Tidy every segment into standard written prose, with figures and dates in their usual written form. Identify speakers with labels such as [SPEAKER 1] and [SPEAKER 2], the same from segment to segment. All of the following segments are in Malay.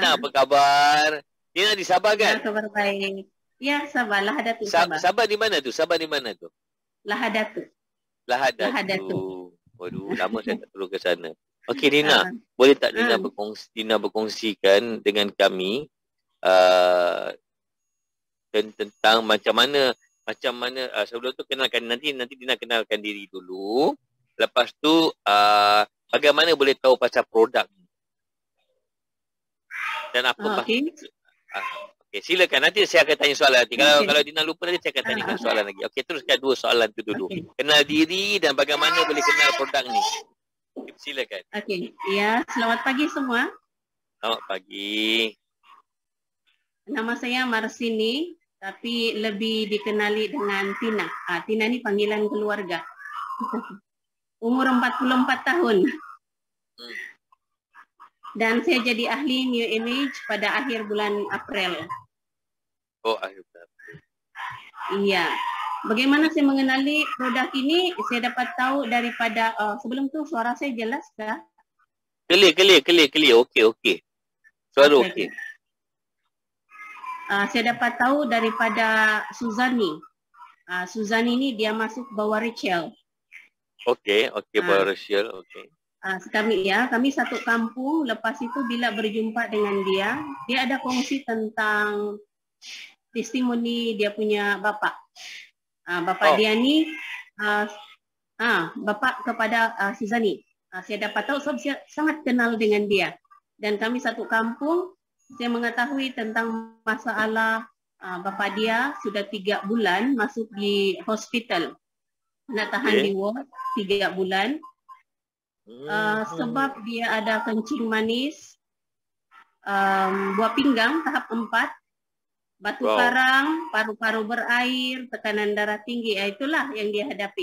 [SPEAKER 1] Nina, apa khabar? Nina di Sabah
[SPEAKER 2] Ya,
[SPEAKER 1] kan?
[SPEAKER 2] kabar baik. Ya, Sabah, Lahadatul Sabah.
[SPEAKER 1] Sabah di mana tu? Sabah di mana tu?
[SPEAKER 2] Lahadatul. Lahadatul.
[SPEAKER 1] Lahadatul. Waduh, lama saya tak perlu ke sana. Okey Nina, boleh tak Nina berkongsikan dengan kami tentang macam mana sebelum tu kenalkan nanti Nina kenalkan diri dulu. Lepas tu bagaimana boleh tahu pasal produk ni? Dan apa
[SPEAKER 2] Okey.
[SPEAKER 1] Okey, silakan. Nanti saya akan tanya soalan nanti. Kalau Dina lupa nanti saya akan tanyakan soalan lagi. Okey, teruskan dua soalan tu dulu. Kenal diri dan bagaimana boleh kenal produk ni. Silakan.
[SPEAKER 2] Okey. Ya, selamat pagi semua.
[SPEAKER 1] Selamat pagi.
[SPEAKER 2] Nama saya Marsini, tapi lebih dikenali dengan Tina. Tina ni panggilan keluarga. Umur 44 tahun. Dan saya jadi ahli New Image pada akhir bulan April.
[SPEAKER 1] Oh, akhir bulan.
[SPEAKER 2] Iya. Bagaimana saya mengenali produk ini? Saya dapat tahu daripada sebelum tu suara saya jelas kah?
[SPEAKER 1] Clear. Okey. Suara okey.
[SPEAKER 2] Saya dapat tahu daripada Suzani. Suzani ini dia masuk bawah Rachel.
[SPEAKER 1] Okey, bawah Rachel. Okey.
[SPEAKER 2] Kami satu kampung. Lepas itu bila berjumpa dengan dia ada kongsi tentang testimoni dia punya bapak. Bapak dia ni bapak kepada Suzani. Saya dapat tahu sebab saya sangat kenal dengan dia. Dan kami satu kampung, saya mengetahui tentang masalah bapak dia sudah 3 bulan masuk di hospital. Nak tahan di ward 3 bulan. Sebab dia ada kencing manis, buah pinggang tahap 4, batu karang, paru-paru berair, tekanan darah tinggi. Itulah yang dia hadapi.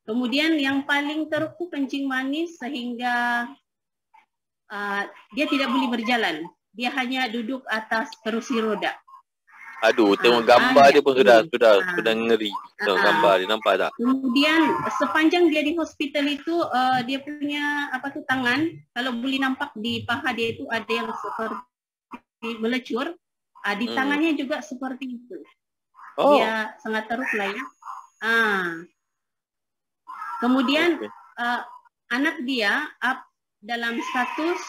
[SPEAKER 2] Kemudian yang paling teruk itu kencing manis sehingga dia tidak boleh berjalan. Dia hanya duduk atas kerusi roda.
[SPEAKER 1] Aduh, tengok gambar dia pun sudah ngeri. Tengok gambar dia, nampak tak?
[SPEAKER 2] Kemudian sepanjang dia di hospital itu dia punya tangan, kalau boleh nampak di paha dia itu ada yang seperti melecur. Di tangannya juga seperti itu. Dia sangat teruk lah ya. Kemudian anak dia dalam status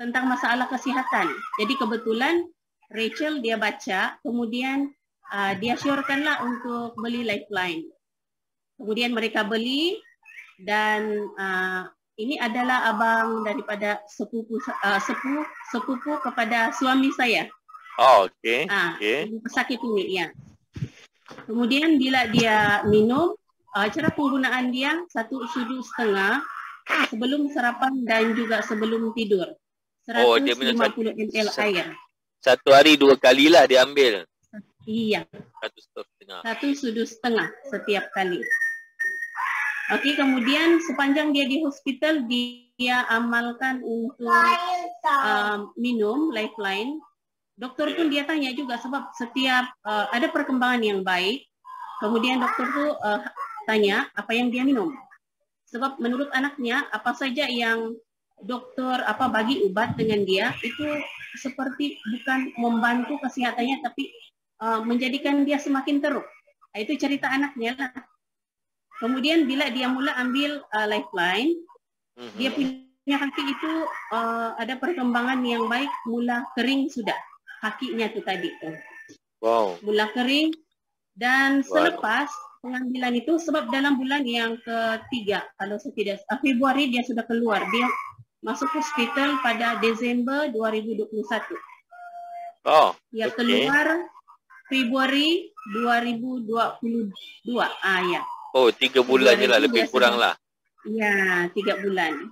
[SPEAKER 2] tentang masalah kesihatan. Jadi kebetulan Rachel dia baca, kemudian dia syorkanlah untuk beli Lifeline. Kemudian mereka beli dan ini adalah abang daripada sepupu kepada suami saya.
[SPEAKER 1] Okey.
[SPEAKER 2] Pesakit ini ya. Kemudian bila dia minum, cara penggunaan dia 1 sudu setengah sebelum sarapan dan juga sebelum tidur. 150 ml air.
[SPEAKER 1] 1 hari 2 kali lah dia ambil.
[SPEAKER 2] Iya. 1 sudu setengah setiap kali. Okey, kemudian sepanjang dia di hospital dia amalkan untuk minum Lifeline. Dokter pun dia tanya juga sebab setiap ada perkembangan yang baik. Kemudian dokter tu tanya apa yang dia minum. Sebab menurut anaknya apa saja yang dokter bagi ubat dengan dia itu seperti bukan membantu kesehatannya tapi menjadikan dia semakin teruk. Itu cerita anaknya lah. Kemudian bila dia mula ambil Lifeline, dia punya kaki itu ada perkembangan yang baik, mula kering sudah kakinya tu tadi tu. Mula kering dan selepas pengambilan itu sebab dalam bulan yang ketiga kalau saya tidak Februari dia sudah keluar. Dia masuk hospital pada Desember 2021. Dia keluar Februari 2022. Ya.
[SPEAKER 1] 3 bulan je lah, lebih kurang lah.
[SPEAKER 2] Ya, 3 bulan.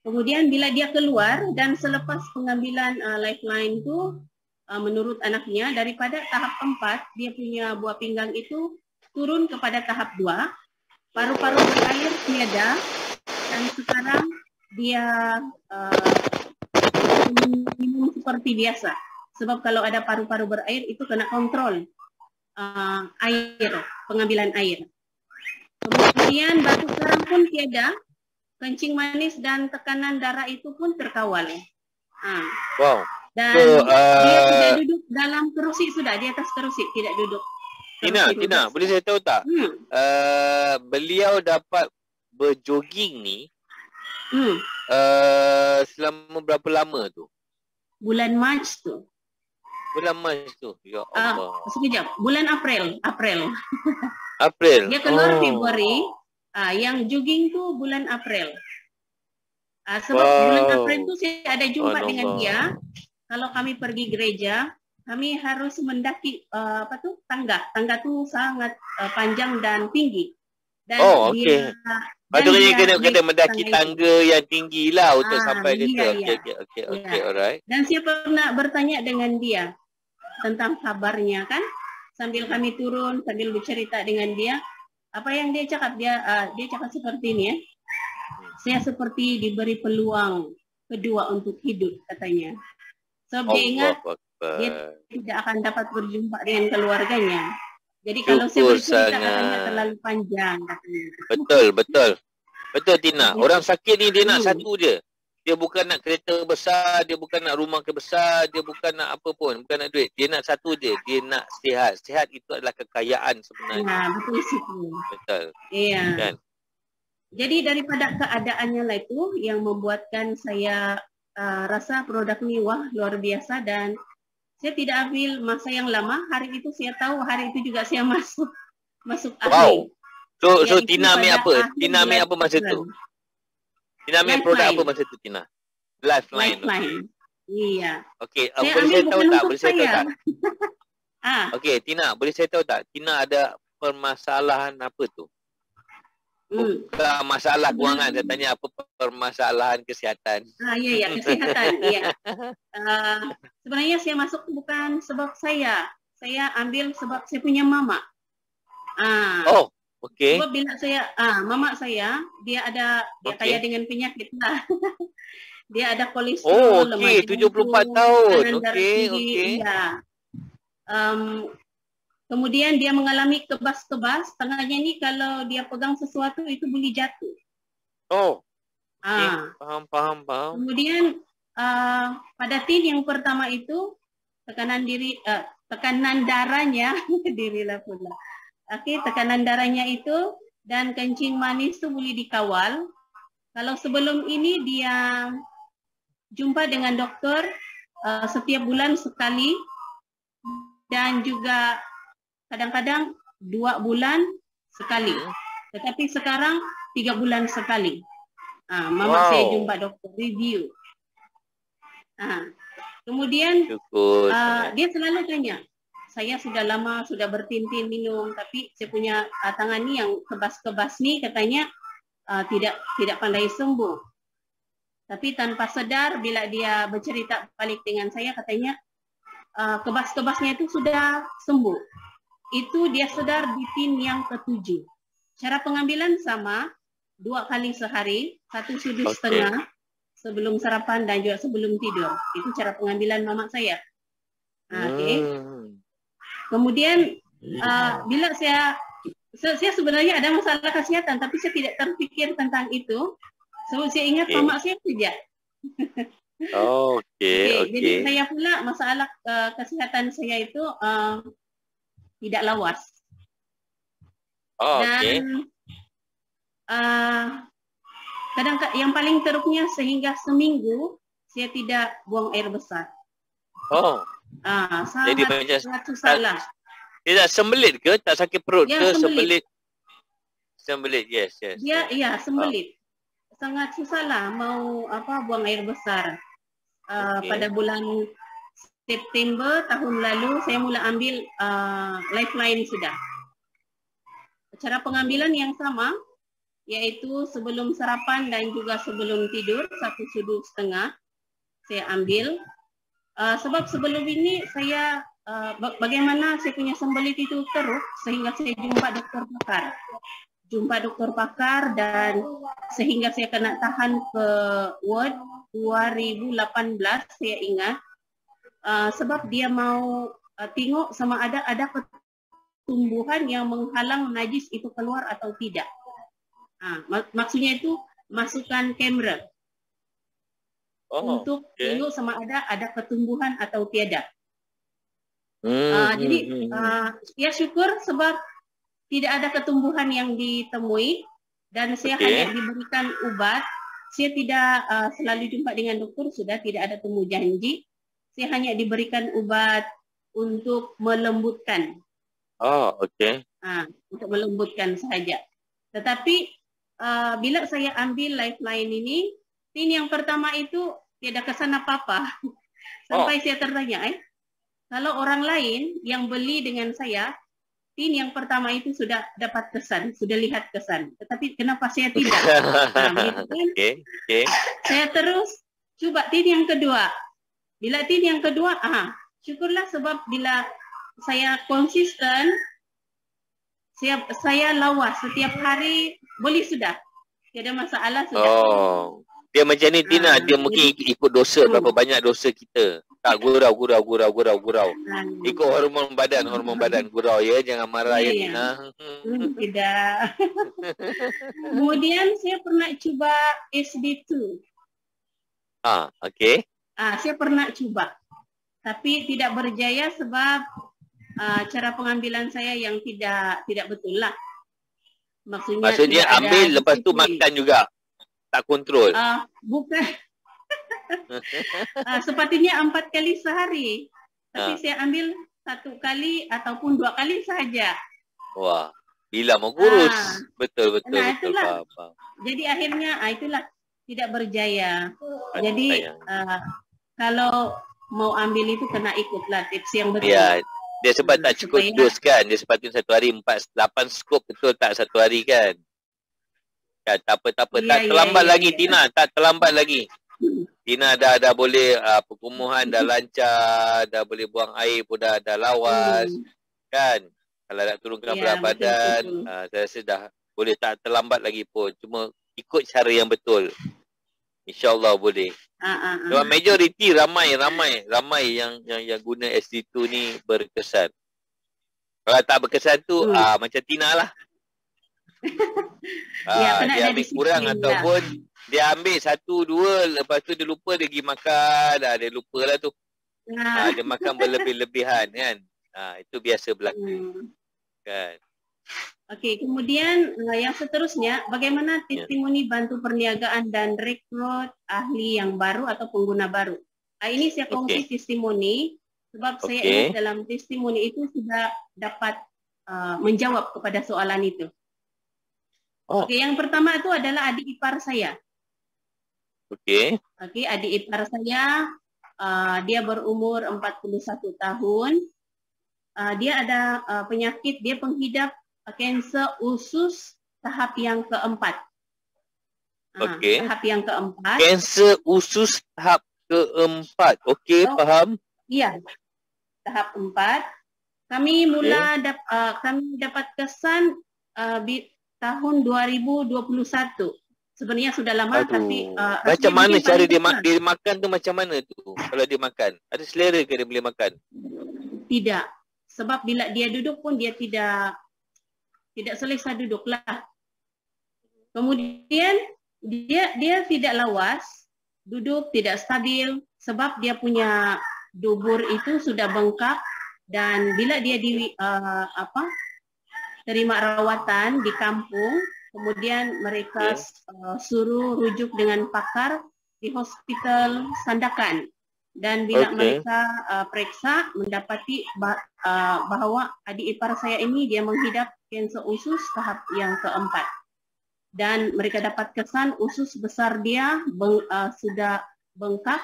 [SPEAKER 2] Kemudian bila dia keluar dan selepas pengambilan Lifeline itu menurut anaknya daripada tahap 4 dia punya buah pinggang itu turun kepada tahap 2. Paru-paru berair tiada dan sekarang dia minum seperti biasa. Sebab kalau ada paru-paru berair itu kena kontrol air, pengambilan air. Kemudian batu karang pun tiada, kencing manis dan tekanan darah itu pun terkawal. Dan dia tidak duduk dalam kerusi sudah, di atas kerusi, tidak duduk.
[SPEAKER 1] Tina, boleh saya tahu tak? Beliau dapat berjoging ni selama berapa lama tu?
[SPEAKER 2] Bulan Mac tu.
[SPEAKER 1] Bulan Mac tu. Ya Allah.
[SPEAKER 2] Sekejap. Bulan April. Dia keluar Februari. Yang jogging tu bulan April. Sebab bulan April tu saya ada jumpa dengan dia. Kalau kami pergi gereja, kami harus mendaki tangga. Tangga tu sangat panjang dan tinggi. Dan
[SPEAKER 1] okey. Patutnya kena mendaki tangga yang tinggi lah untuk sampai ke situ. Okey, alright.
[SPEAKER 2] Dan saya pernah bertanya dengan dia tentang kabarnya kan. Sambil kami turun, sambil bercerita dengan dia. Apa yang dia cakap? Dia cakap seperti ini ya. Saya seperti diberi peluang kedua untuk hidup katanya. So dia ingat dia tidak akan dapat berjumpa dengan keluarganya. Jadi kalau saya bercerita katanya terlalu panjang katanya. Betul Tina. Orang sakit ni dia nak satu je. Dia bukan nak kereta besar, dia bukan nak rumah besar, dia bukan nak apa pun, bukan nak duit. Dia nak satu je, dia nak sihat. Sihat itu adalah kekayaan sebenarnya. Betul situ.
[SPEAKER 1] Betul.
[SPEAKER 2] Iya.
[SPEAKER 1] Kan?
[SPEAKER 2] Jadi daripada keadaannya lah itu yang membuatkan saya rasa produk ini wah luar biasa, dan saya tidak ambil masa yang lama. Hari itu saya tahu, hari itu juga saya masuk
[SPEAKER 1] akhir. So Tina ambil apa? Tina ambil apa masa tu? Tina ambil produk apa masa tu Tina? Lifeline.
[SPEAKER 2] Iya.
[SPEAKER 1] Okey, boleh saya tahu tak? Okey, Tina, boleh saya tahu tak? Tina ada permasalahan apa tu? Bukan masalah kewangan, saya tanya apa permasalahan kesihatan.
[SPEAKER 2] Ya, kesihatan. Ya. Sebenarnya saya masuk bukan sebab saya ambil sebab saya punya mama.
[SPEAKER 1] Okey.
[SPEAKER 2] Sebab bila saya, mama saya, dia kaya dengan penyakit lah. Dia ada kolesterol.
[SPEAKER 1] Okey, 74 tahun. Okey.
[SPEAKER 2] Ya. Kemudian dia mengalami kebas-kebas, tangannya ni kalau dia pegang sesuatu itu boleh jatuh.
[SPEAKER 1] Faham.
[SPEAKER 2] Kemudian pada tin yang pertama itu tekanan darahnya dirilah pula. Tekanan darahnya itu dan kencing manis itu boleh dikawal. Kalau sebelum ini dia jumpa dengan dokter setiap bulan sekali dan juga kadang-kadang 2 bulan sekali. Tetapi sekarang 3 bulan sekali. Mama saya jumpa dokter review. Kemudian dia selalu tanya, saya sudah lama sudah bertintin minum, tapi saya punya tangan ni yang kebas-kebas ni katanya tidak pandai sembuh. Tapi tanpa sadar bila dia bercerita balik dengan saya katanya kebas-kebasnya itu sudah sembuh. Itu dia sedar di tin yang ke-7. Cara pengambilan sama, 2 kali sehari, 1 sudut setengah sebelum sarapan dan juga sebelum tidur. Itu cara pengambilan mama saya. Kemudian bila saya sebenarnya ada masalah kesehatan, tapi saya tidak terfikir tentang itu. Saya ingat mama saya saja. Jadi saya pula masalah kesehatan saya itu tidak lawas. Dan kadang yang paling teruknya sehingga seminggu saya tidak buang air besar. Sangat susah lah.
[SPEAKER 1] Tidak sembelit ke? Tak sakit perut ke? Sembelit, yes.
[SPEAKER 2] Dia sembelit. Sangat susah lah mau buang air besar. Pada bulan September tahun lalu saya mula ambil Lifeline sudah. Cara pengambilan yang sama, yaitu sebelum sarapan dan juga sebelum tidur 1 sudut setengah saya ambil. Sebab sebelum ini saya bagaimana saya punya sembelit itu teruk sehingga saya jumpa dokter pakar dan sehingga saya kena tahan ke ward 2018 saya ingat. Sebab dia mau tengok sama ada pertumbuhan yang menghalang najis itu keluar atau tidak. Maksudnya itu masukkan kamera. untuk tengok sama ada ketumbuhan atau tiada. Jadi ya syukur sebab tidak ada ketumbuhan yang ditemui dan saya hanya diberikan obat. Saya tidak selalu jumpa dengan dokter, sudah tidak ada temu janji. Saya hanya diberikan obat untuk melembutkan. Untuk melembutkan saja. Tetapi bila saya ambil Lifeline ini, tin yang pertama itu tidak kesan apa-apa. Sampai saya tertanya, kalau orang lain yang beli dengan saya, tin yang pertama itu sudah dapat kesan, sudah lihat kesan. Tetapi kenapa saya tidak? Saya terus coba tin yang kedua. Bila tin yang kedua, syukurlah sebab bila saya konsisten, saya lawas setiap hari, boleh sudah. Tidak ada masalah sudah.
[SPEAKER 1] Dia macam ni Tina, dia mungkin ikut dosa, berapa banyak dosa kita. Tak gurau. Ikut hormon badan gurau ya, jangan marah ya Tina.
[SPEAKER 2] Tidak. Kemudian saya pernah cuba SD2. Saya pernah cuba. Tapi tidak berjaya sebab cara pengambilan saya yang tidak betul lah.
[SPEAKER 1] Maksudnya ambil lepas tu makan juga. Tak kontrol.
[SPEAKER 2] Bukan. Sepatutnya 4 kali sehari. Tapi saya ambil 1 kali ataupun 2 kali saja.
[SPEAKER 1] Wah, bila mau kurus. Betul.
[SPEAKER 2] Itulah. Jadi akhirnya itulah tidak berjaya. Jadi kalau mau ambil itu kena ikutlah tips yang betul.
[SPEAKER 1] Ya, dia sebab tak cukup dos kan. Dia sepatutnya 1 hari 8 skop, betul tak 1 hari kan? Tak apa. Tak terlambat lagi Tina, tak terlambat lagi. Tina dah boleh perkumuhan dah lancar, dah boleh buang air pun dah lawas. Kan? Kalau nak turunkan berat badan, saya rasa dah boleh, tak terlambat lagi pun. Cuma ikut cara yang betul. InsyaAllah boleh. Sebab majoriti ramai yang guna SD2 ni berkesan. Kalau tak berkesan tu macam Tina lah. Dia ambil kurang ataupun dia ambil 1, 2, lepas tu dia lupa, dia pergi makan, dia lupa lah tu. Dia makan berlebih-lebihan kan. Itu biasa berlaku. Kan.
[SPEAKER 2] Okey, kemudian yang seterusnya, bagaimana testimoni bantu perniagaan dan rekrut ahli yang baru atau pengguna baru? Ini saya kongsi testimoni sebab saya ingat dalam testimoni itu sudah dapat menjawab kepada soalan itu. Yang pertama itu adalah adik ipar saya. Adik ipar saya, dia berumur 41 tahun. Dia ada penyakit, dia pengidap kanser usus tahap yang keempat. Tahap yang keempat.
[SPEAKER 1] Kanser usus tahap keempat. Faham?
[SPEAKER 2] Iya. Tahap 4. Kami kami dapat kesan tahun 2021. Sebenarnya sudah lama tapi
[SPEAKER 1] macam mana cara dia makan tu, macam mana tu? Kalau dia makan, ada selera ke dia boleh makan?
[SPEAKER 2] Tidak. Sebab bila dia duduk pun dia tidak selesa duduklah. Kemudian dia tidak lawas, duduk tidak stabil sebab dia punya dubur itu sudah bengkak, dan bila dia terima rawatan di kampung, kemudian mereka suruh rujuk dengan pakar di hospital Sandakan. Dan bila mereka periksa, mendapati bahawa adik ipar saya ini dia menghidap kanser usus tahap yang keempat. Dan mereka dapat kesan usus besar dia sudah bengkak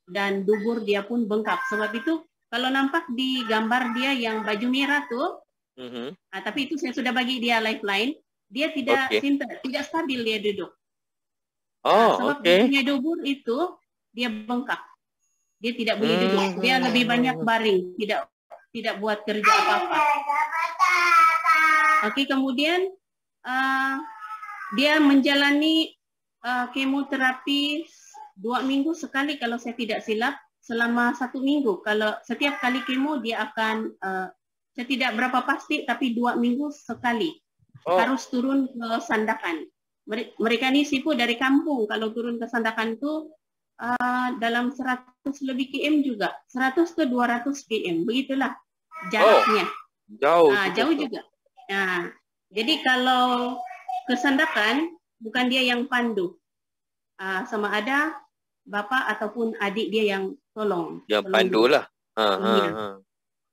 [SPEAKER 2] dan dubur dia pun bengkak. Sebab itu kalau nampak di gambar dia yang baju merah tuh, tapi itu saya sudah bagi dia lifeline, dia tidak tidak stabil dia duduk. Sebab dia punya dubur itu dia bengkak. Dia tidak boleh duduk. Dia lebih banyak baring, tidak buat kerja apa-apa. Kemudian dia menjalani kemoterapi 2 minggu sekali kalau saya tidak silap, selama 1 minggu. Kalau setiap kali kemo dia akan, saya tidak berapa pasti, tapi 2 minggu sekali. Harus turun ke Sandakan. Mereka ni sipu dari kampung. Kalau turun ke Sandakan tu dalam 100 lebih km juga, 100 ke 200 km, begitulah jaraknya. Jauh juga. Nah, jadi kalau kesandakan bukan dia yang pandu, sama ada bapak ataupun adik dia yang tolong.
[SPEAKER 1] Yang pandu lah.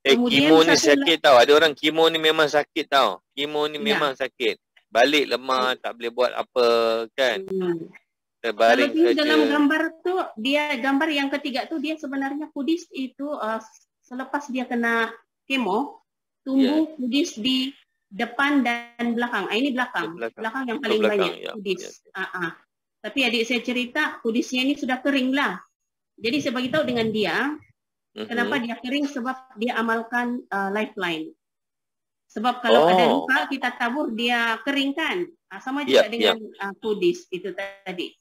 [SPEAKER 2] Kemudian
[SPEAKER 1] kimo ni sakit tau. Ada orang kimo ni memang sakit tau. Kimo ni memang sakit. Balik lemah, tak boleh buat apa kan.
[SPEAKER 2] Kalau dalam gambar tu, dia gambar yang ketiga tu, dia sebenarnya kudis itu selepas dia kena kemo, tumbuh kudis di depan dan belakang. Ini belakang yang paling banyak kudis. Tapi adik saya cerita kudisnya ini sudah kering lah. Jadi saya bagi tahu dengan dia, kenapa dia kering, sebab dia amalkan lifeline. Sebab kalau ada luka kita tabur, dia kering kan. Sama juga dengan kudis itu tadi.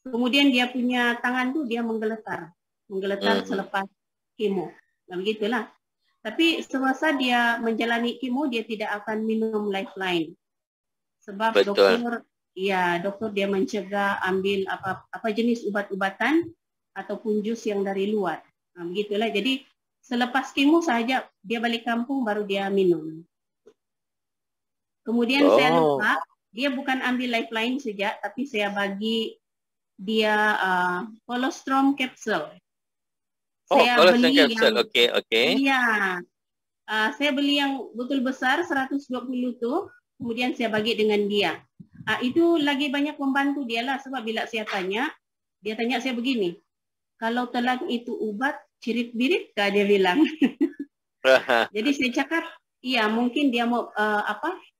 [SPEAKER 2] Kemudian dia punya tangan tu dia menggeletar selepas kemo. Nah, begitulah. Tapi semasa dia menjalani kemo, dia tidak akan minum lifeline. Sebab doktor dia mencegah ambil apa jenis ubat-ubatan ataupun jus yang dari luar. Nah, begitulah. Jadi selepas kemo saja dia balik kampung baru dia minum. Kemudian saya lupa, dia bukan ambil lifeline saja, tapi saya bagi dia colostrum capsule. Saya beli capsule. Iya. Saya beli yang betul besar 120 tu, kemudian saya bagi dengan dia. Itu lagi banyak membantu dia lah, sebab bila saya tanya, dia tanya saya begini, kalau telang itu ubat, cirit-birit kah, dia bilang. Jadi saya cakap, iya mungkin dia mau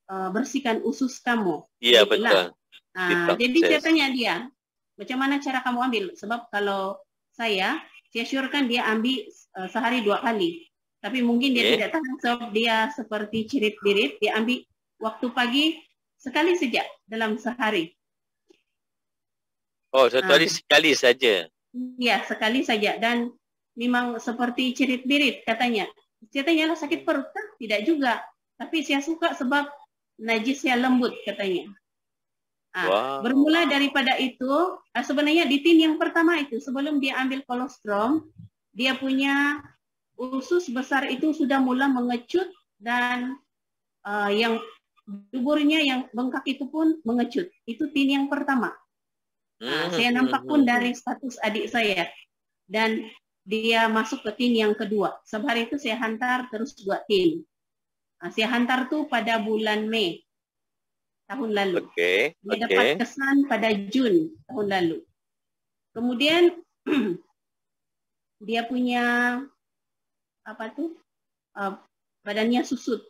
[SPEAKER 2] bersihkan usus kamu.
[SPEAKER 1] Iya betul.
[SPEAKER 2] Jadi saya tanya dia, macam mana cara kamu ambil? Sebab kalau saya syorkan dia ambil sehari 2 kali. Tapi mungkin dia tidak tahan, sebab dia seperti cirit-birit, dia ambil waktu pagi sekali saja dalam sehari.
[SPEAKER 1] Satu hari sekali saja?
[SPEAKER 2] Ya, sekali saja. Dan memang seperti cirit-birit katanya. Saya tanya lah, sakit perut kah? Tidak juga. Tapi saya suka sebab najisnya lembut katanya. Bermula daripada itu, sebenarnya di tin yang pertama itu, sebelum dia ambil colostrum, dia punya usus besar itu sudah mula mengecut, dan yang duburnya yang bengkak itu pun mengecut. Itu tin yang pertama. Saya nampak pun dari status adik saya. Dan dia masuk ke tin yang kedua. Sehari itu saya hantar terus 2 tin. Saya hantar tuh pada bulan Mei tahun lalu. Dia dapat kesan pada Jun tahun lalu. Kemudian dia punya badannya susut,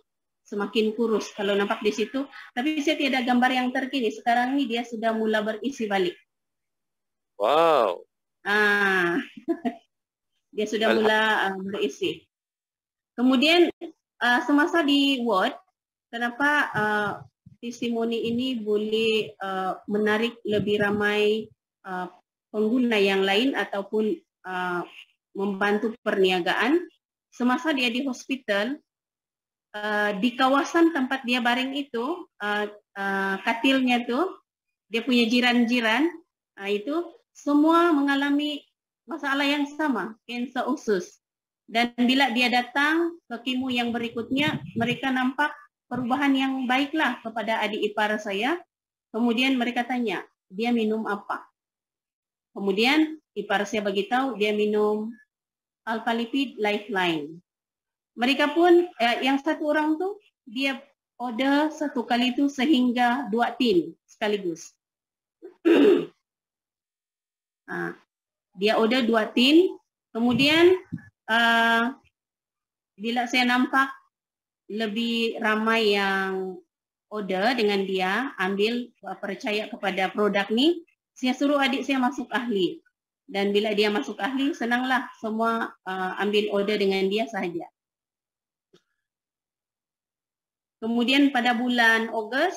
[SPEAKER 2] semakin kurus kalau nampak di situ. Tapi saya tidak gambar yang terkini. Sekarang ini dia sudah mula berisi balik.
[SPEAKER 1] Wow.
[SPEAKER 2] Dia sudah mula berisi. Kemudian semasa di ward, kenapa testimoni ini boleh menarik lebih ramai pengguna yang lain ataupun membantu perniagaan. Semasa dia di hospital, di kawasan tempat dia baring itu, katilnya tuh, dia punya jiran-jiran, itu semua mengalami masalah yang sama, kanser usus. Dan bila dia datang ke kemo yang berikutnya, mereka nampak perubahan yang baiklah kepada adik ipar saya. Kemudian mereka tanya, dia minum apa? Kemudian ipar saya bagi tahu dia minum Alpha-Lipid Lifeline. Mereka pun, yang satu orang tuh, dia order 1 kali itu sehingga 2 tin sekaligus. Dia order 2 tin, kemudian bila saya nampak lebih ramai yang order dengan dia, ambil, percaya kepada produk ni, saya suruh adik saya masuk ahli. Dan bila dia masuk ahli, senanglah semua ambil order dengan dia sahaja. Kemudian pada bulan Ogos,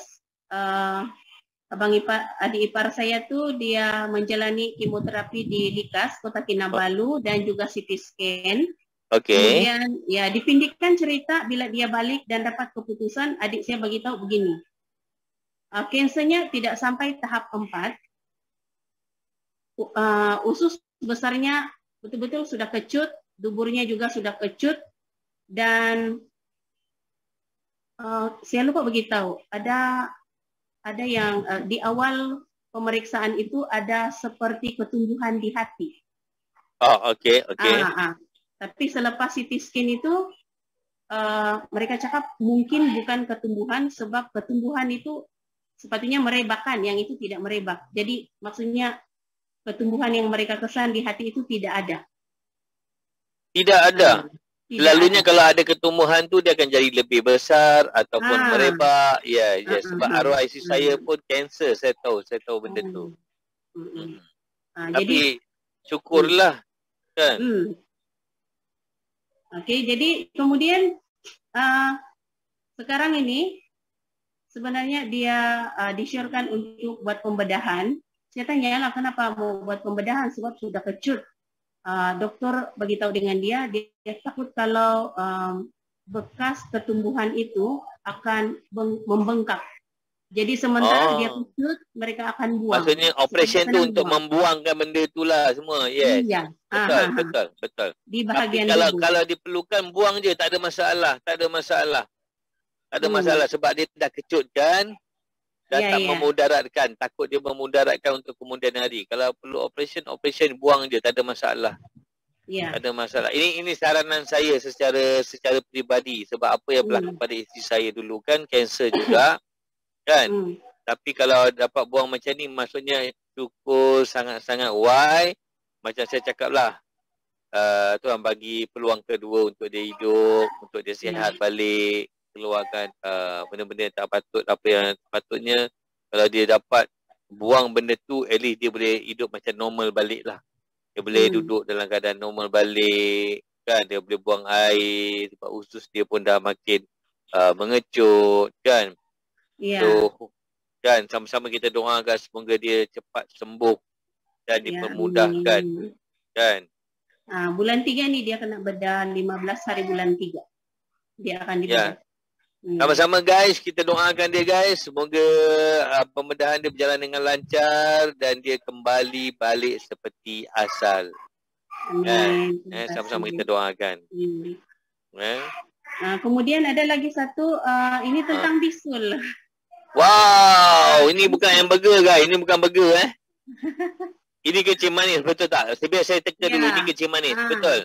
[SPEAKER 2] adik ipar saya tu dia menjalani kemoterapi di Likas, Kota Kinabalu, dan juga CT scan. Kemudian ya dipindikkan cerita bila dia balik dan dapat keputusan, adik saya bagi tahu begini. Kansernya tidak sampai tahap 4. Usus besarnya betul-betul sudah kecut, duburnya juga sudah kecut, dan saya lupa beritahu, ada yang di awal pemeriksaan itu ada seperti ketumbuhan di hati.
[SPEAKER 1] Oh, okey.
[SPEAKER 2] Tapi selepas CT scan itu mereka cakap mungkin bukan ketumbuhan, sebab ketumbuhan itu sepatutnya merebakkan, yang itu tidak merebak. Jadi maksudnya ketumbuhan yang mereka kesan di hati itu tidak ada.
[SPEAKER 1] Tidak ada. Selalunya kalau ada ketumbuhan tu dia akan jadi lebih besar ataupun merebak. Ya, sebab arwah isteri saya pun kanser, saya tahu benda tu. Tapi syukurlah kan.
[SPEAKER 2] Okey, jadi kemudian sekarang ini sebenarnya dia disyorkan untuk buat pembedahan. Saya tanyalah kenapa mau buat pembedahan, sebab sudah kecut. Dokter beritahu dengan dia takut kalau bekas ketumbuhan itu akan membengkak. Jadi sementara dia kecut, mereka akan buang.
[SPEAKER 1] Maksudnya operation tu untuk membuangkan benda itulah semua. Yes.
[SPEAKER 2] Iya.
[SPEAKER 1] Betul.
[SPEAKER 2] Di bahagian
[SPEAKER 1] kalau diperlukan buang je, tak ada masalah. Ada masalah sebab dia dah kecut kan dan tak memudaratkan. Takut dia memudaratkan untuk kemudian hari. Kalau perlu operation buang je, tak ada masalah. Tak ada masalah. Ini saranan saya secara peribadi sebab apa yang berlaku pada isteri saya dulu kan, kanser juga kan. Tapi kalau dapat buang macam ni maksudnya syukur sangat-sangat. Why? Macam saya cakap lah, Tuhan bagi peluang kedua untuk dia hidup, untuk dia sihat balik, keluarkan benda-benda yang tak patut, apa yang patutnya. Kalau dia dapat buang benda tu, at least dia boleh hidup macam normal balik lah. Dia boleh duduk dalam keadaan normal balik kan. Dia boleh buang air sebab usus dia pun dah makin mengecut kan. So kan sama-sama kita doakan semoga dia cepat sembuh dan dipermudahkan kan.
[SPEAKER 2] Bulan 3 ni dia kena bedah, 15 hari bulan 3 dia akan dibedah.
[SPEAKER 1] Sama-sama guys, kita doakan dia guys. Semoga pembedahan dia berjalan dengan lancar dan dia kembali balik seperti asal.
[SPEAKER 2] Amin.
[SPEAKER 1] Sama-sama kita doakan.
[SPEAKER 2] Kemudian ada lagi satu, ini tentang bisul.
[SPEAKER 1] Wow, ini bukan hamburger guys, ini bukan burger Ini kencing manis, betul tak? Biar saya teka dulu, ini kencing manis, betul.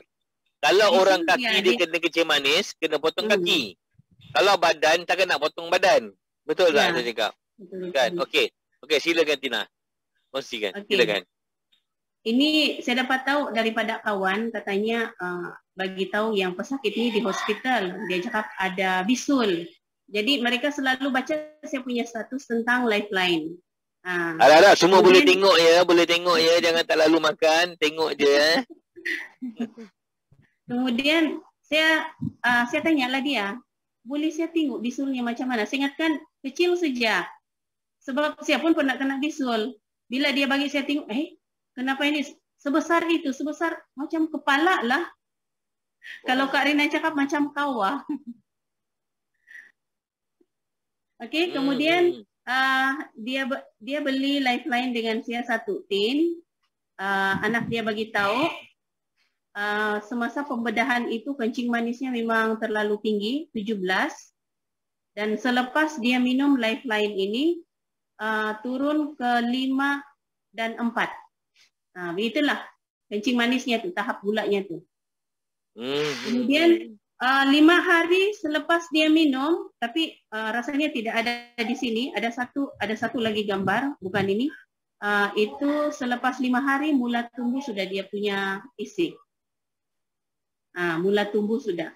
[SPEAKER 1] Kalau bisul orang kaki dia kena kencing manis, kena potong kaki. Kalau badan, takkan nak potong badan. Betul tak saya cakap? Betul. Kan? Okey, silakan Tina. Kongsikan, silakan.
[SPEAKER 2] Ini saya dapat tahu daripada kawan, katanya bagi tahu yang pesakit ini di hospital. Dia cakap ada bisul. Jadi mereka selalu baca saya punya status tentang lifeline.
[SPEAKER 1] Alah, semua boleh tengok ya. Jangan tak lalu makan, tengok je
[SPEAKER 2] Kemudian saya tanyalah dia, boleh saya tengok bisulnya macam mana? Saya ingatkan kecil saja. Sebab saya pun pernah kena bisul. Bila dia bagi saya tengok, kenapa ini sebesar itu? Sebesar macam kepala lah. Kalau Kak Rina cakap macam kawah. Okey, kemudian dia beli lifeline dengan saya 1 tin. Anak dia bagi tahu semasa pembedahan itu kencing manisnya memang terlalu tinggi, 17. Dan selepas dia minum lifeline ini turun ke 5 dan 4. Begitulah kencing manisnya tu, tahap gulanya tu. Kemudian 5 hari selepas dia minum, tapi rasanya tidak ada di sini. Ada satu lagi gambar, bukan ini. Itu selepas 5 hari mula tumbuh sudah dia punya isi. Mula tumbuh sudah.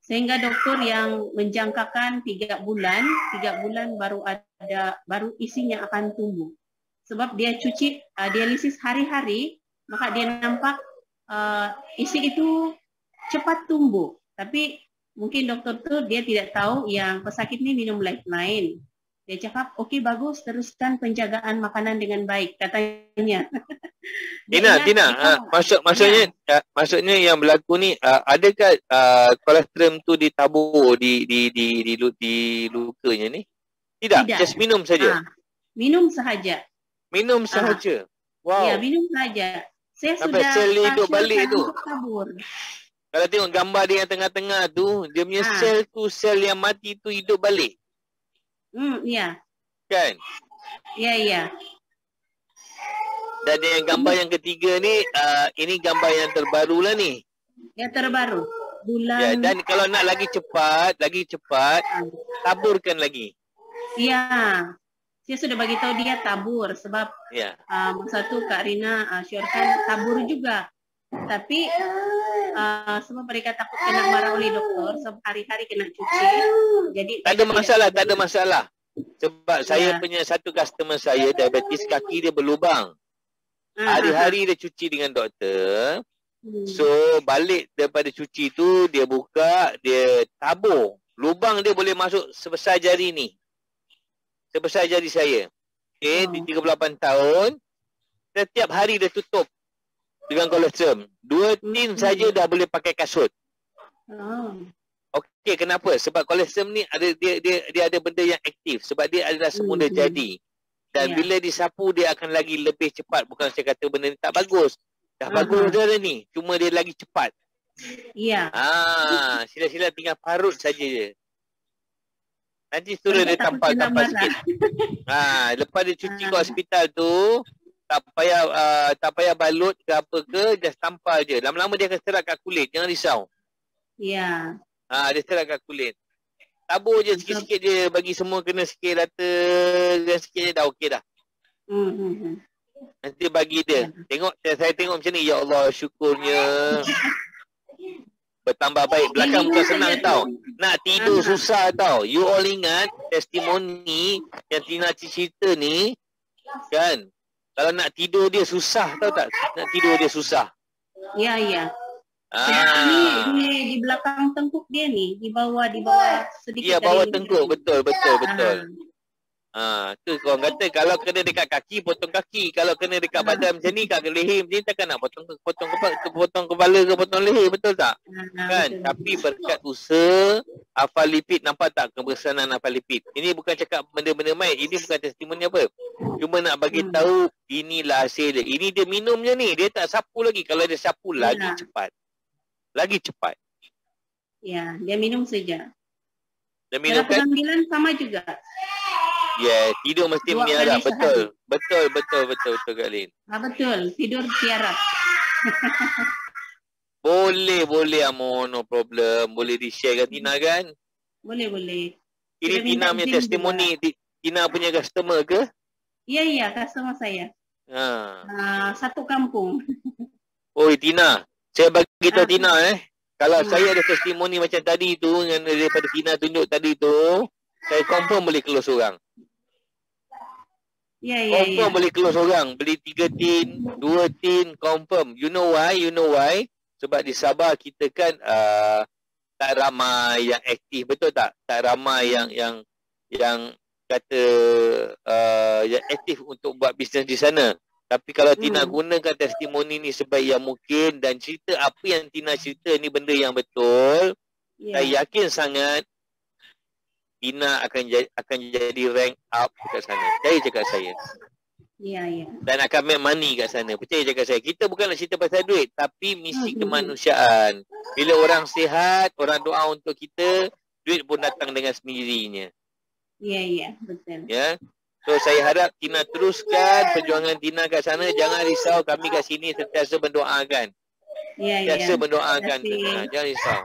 [SPEAKER 2] Sehingga doktor yang menjangkakan 3 bulan baru isinya akan tumbuh. Sebab dia cuci dialisis hari-hari, maka dia nampak isi itu cepat tumbuh. Tapi mungkin doktor tu dia tidak tahu yang pesakit ni minum lifeline. Dia cakap, okey bagus, teruskan penjagaan makanan dengan baik, katanya.
[SPEAKER 1] Tina, maksudnya yang berlaku ni, adakah kolesterol tu ditabur di lukanya ni? Tidak. Just minum saja.
[SPEAKER 2] Minum sahaja.
[SPEAKER 1] Minum sahaja. Wow.
[SPEAKER 2] Ya, minum sahaja. Saya
[SPEAKER 1] sampai
[SPEAKER 2] sudah
[SPEAKER 1] sel dia hidup balik tu.
[SPEAKER 2] Tabur.
[SPEAKER 1] Kalau tengok gambar dia yang tengah-tengah tu, dia punya sel tu, sel yang mati tu hidup balik.
[SPEAKER 2] Ya.
[SPEAKER 1] Kan?
[SPEAKER 2] Ya.
[SPEAKER 1] Dan yang gambar yang ketiga ni, ini gambar yang terbaru lah ni.
[SPEAKER 2] Yang terbaru. Bulan.
[SPEAKER 1] Ya, dan kalau nak lagi cepat, taburkan lagi.
[SPEAKER 2] Ya. Saya sudah bagi tahu dia tabur sebab masa tu Kak Rina syorkan tabur juga. Tapi sebab mereka takut kena marah oleh doktor sebab hari-hari kena cuci. Jadi
[SPEAKER 1] tak ada masalah. Sebab saya punya satu customer saya diabetes, kaki dia berlubang. Hari-hari dia cuci dengan doktor. So balik daripada cuci tu dia buka, dia tabur. Lubang dia boleh masuk sebesar jari ni. Sebesar jari saya. Di 38 tahun, setiap hari dia tutup dengan kolostrum. 2 tin saja dah boleh pakai kasut. Okey, kenapa? Sebab kolostrum ni ada dia ada benda yang aktif. Sebab dia adalah semula jadi. Dan bila disapu dia akan lagi lebih cepat. Bukan saya kata benda ni tak bagus. Dah bagus dah ni. Cuma dia lagi cepat.
[SPEAKER 2] Ya.
[SPEAKER 1] Sila-sila tinggal parut saja je. Nanti suruh dia tampal-tampal sikit. Lepas dia cuci ke hospital tu, tak payah balut ke apa ke, just tampal je. Lama-lama dia akan serat kat kulit, jangan risau.
[SPEAKER 2] Ya.
[SPEAKER 1] Dia serat kat kulit. Tabur je sikit-sikit je, bagi semua kena sikit rata, dan sikit je dah okey dah. Nanti bagi dia. Saya tengok macam ni, ya Allah, syukurnya. Bertambah baik. Belakang bukan senang tau. Nak tidur susah tau. You all ingat testimoni yang Tina cerita ni, kan? Kalau nak tidur dia susah tau tak? Nak tidur dia susah.
[SPEAKER 2] Ya. Ini di belakang tengkuk dia ni, di bawah sedikit.
[SPEAKER 1] Ya, bawah tengkuk. Betul. Tu korang kata kalau kena dekat kaki, potong kaki. Kalau kena dekat badan macam ni, kat leher macam ni, takkan nak potong kepala ke potong leher, betul tak? Kan? Betul. Tapi berkat usaha hafal lipid, nampak tak kebersihanan hafal lipid? Ini bukan cakap benda-benda main, ini bukan testimoni apa. Cuma nak bagi tahu inilah hasil dia. Ini dia minumnya ni, dia tak sapu lagi. Kalau dia sapu lagi cepat. Lagi cepat.
[SPEAKER 2] Ya, dia minum saja.
[SPEAKER 1] Dia minum kan?
[SPEAKER 2] Pengambilan sama juga.
[SPEAKER 1] Ya, tidur mesti miarap. Betul Kak Lin.
[SPEAKER 2] Betul, tidur tiarap.
[SPEAKER 1] Boleh Amor, no problem. Boleh di-share kan Tina kan?
[SPEAKER 2] Boleh.
[SPEAKER 1] Ini Tina punya testimoni, Tina punya customer ke?
[SPEAKER 2] Iya, customer saya. Satu kampung.
[SPEAKER 1] Oi Tina, saya bagi tahu Tina kalau saya ada testimoni macam tadi tu, yang daripada Tina tunjuk tadi tu, saya confirm boleh close orang. Confirm boleh close orang. Beli 3 tin, 2 tin, confirm. You know why? Sebab di Sabah kita kan tak ramai yang aktif, betul tak? Tak ramai yang kata yang aktif untuk buat bisnes di sana. Tapi kalau Tina gunakan testimoni ni sebaik yang mungkin dan cerita apa yang Tina cerita ni benda yang betul, saya yakin sangat Tina akan jadi rank up kat sana. Percaya cakap saya.
[SPEAKER 2] Ya.
[SPEAKER 1] Dan akan make money kat sana. Percaya cakap saya. Kita bukan nak cerita pasal duit, tapi misi kemanusiaan. Bila orang sihat, orang doa untuk kita, duit pun datang dengan sendirinya.
[SPEAKER 2] Ya, betul.
[SPEAKER 1] Ya. So saya harap Tina teruskan perjuangan Tina kat sana. Jangan risau, kami kat sini sentiasa mendoakan.
[SPEAKER 2] Ya.
[SPEAKER 1] Sentiasa mendoakan. Jangan risau.